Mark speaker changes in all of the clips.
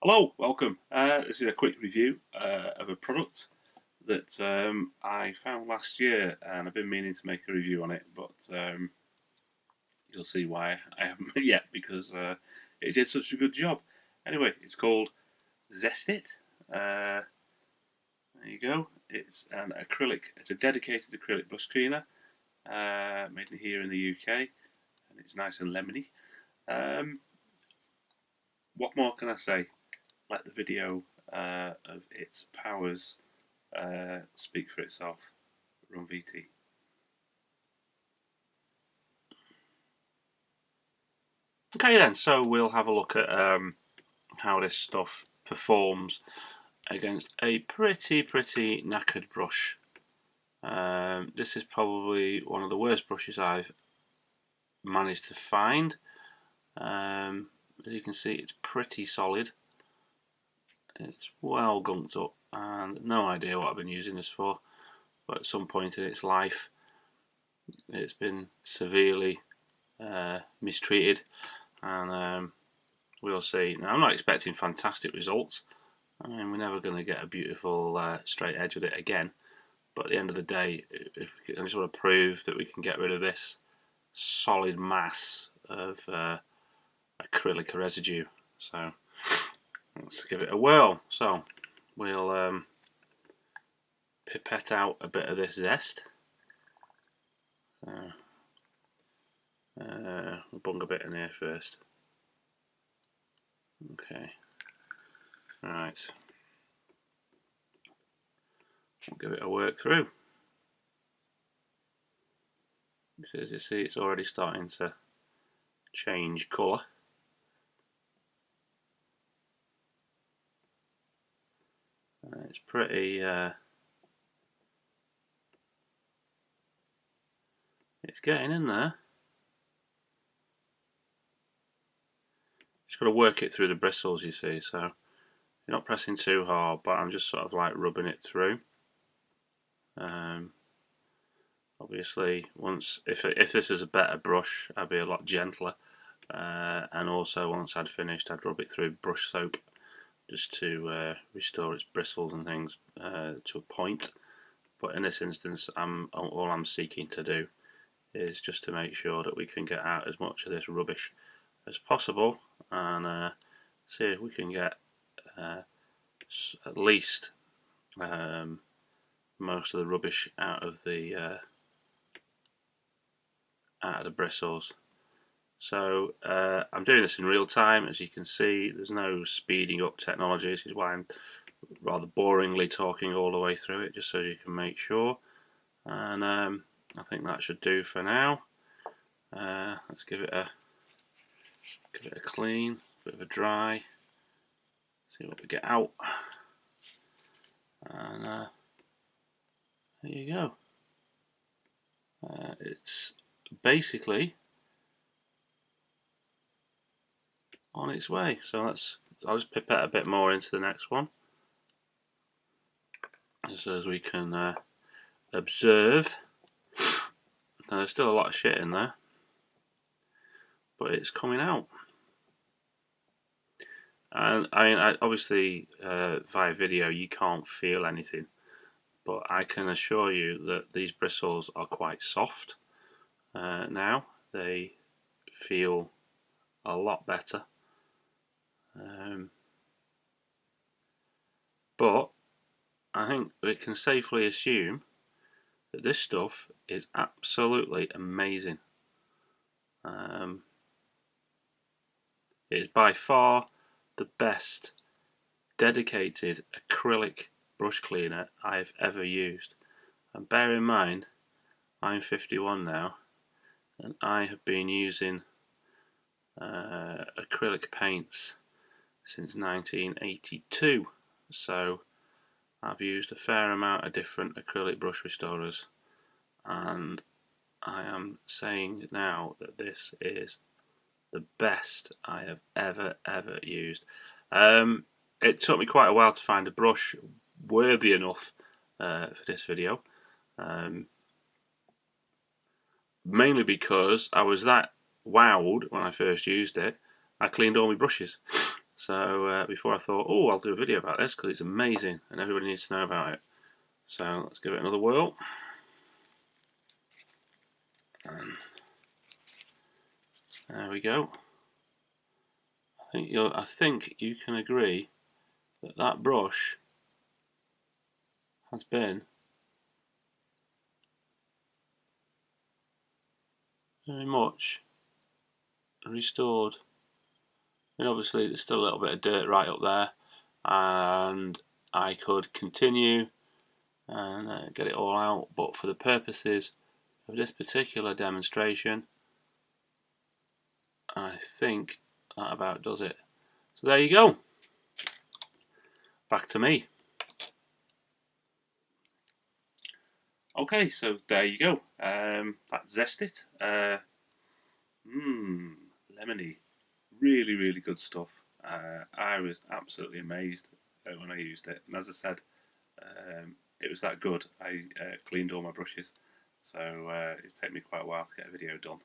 Speaker 1: Hello, welcome. This is a quick review of a product that I found last year, and I've been meaning to make a review on it, but you'll see why I haven't yet because it did such a good job. Anyway, it's called Zest-It. There you go. It's an acrylic. It's a dedicated acrylic brush cleaner made here in the UK, and it's nice and lemony. Um, what more can I say? Let the video of its powers speak for itself. Run VT. Okay then, so we'll have a look at how this stuff performs against a pretty knackered brush. This is probably one of the worst brushes I've managed to find. As you can see, it's pretty solid. It's well gunked up, and no idea what I've been using this for, but at some point in its life it's been severely mistreated, and we'll see. Now, I'm not expecting fantastic results. I mean, we're never going to get a beautiful straight edge with it again, but at the end of the day, I just want to prove that we can get rid of this solid mass of acrylic residue. So let's give it a whirl. So we'll pipette out a bit of this zest. We'll bung a bit in here first. Okay. Right. We'll give it a work through. As you see, it's already starting to change colour. It's pretty. It's getting in there. Just got to work it through the bristles, you see. So you're not pressing too hard, but I'm just sort of like rubbing it through. Obviously, if this is a better brush, I'd be a lot gentler. And also, once I'd finished, I'd rub it through brush soap just to restore its bristles and things to a point. But in this instance, all I'm seeking to do is just to make sure that we can get out as much of this rubbish as possible, and see if we can get at least most of the rubbish out of the bristles. So I'm doing this in real time. As you can see, there's no speeding up technology. This is why I'm rather boringly talking all the way through it, just so you can make sure. And I think that should do for now. Let's give it a clean, bit of a dry. See what we get out. And there you go. It's basically on its way. So I'll just pipette a bit more into the next one, just as we can observe. Now, there's still a lot of shit in there, but it's coming out. And I mean, obviously via video you can't feel anything, but I can assure you that these bristles are quite soft now. They feel a lot better. But I think we can safely assume that this stuff is absolutely amazing. It is by far the best dedicated acrylic brush cleaner I've ever used. And bear in mind, I'm 51 now, and I have been using acrylic paints since 1982. So I've used a fair amount of different acrylic brush restorers, and I am saying now that this is the best I have ever used. It took me quite a while to find a brush worthy enough for this video, mainly because I was that wowed when I first used it. I cleaned all my brushes. So before I thought, oh, I'll do a video about this because it's amazing and everybody needs to know about it. So let's give it another whirl. And there we go. I think you can agree that that brush has been very much restored. And obviously there's still a little bit of dirt right up there, and I could continue and get it all out, but for the purposes of this particular demonstration, I think that about does it. So there you go. Back to me. Okay, so there you go. That's Zest-It. Lemony. Really, really good stuff. I was absolutely amazed when I used it. And as I said, it was that good. I cleaned all my brushes. So it's taken me quite a while to get a video done.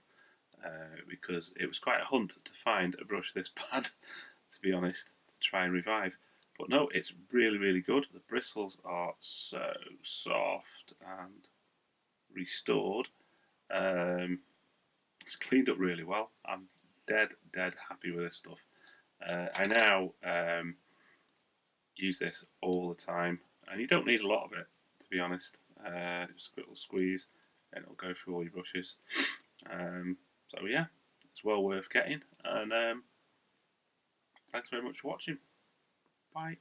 Speaker 1: Because it was quite a hunt to find a brush this bad, to be honest, to try and revive. But no, it's really, really good. The bristles are so soft and restored. It's cleaned up really well. I'm dead happy with this stuff. I now use this all the time, and you don't need a lot of it, to be honest. Just a quick little squeeze, and it'll go through all your brushes. So yeah, it's well worth getting, and thanks very much for watching. Bye.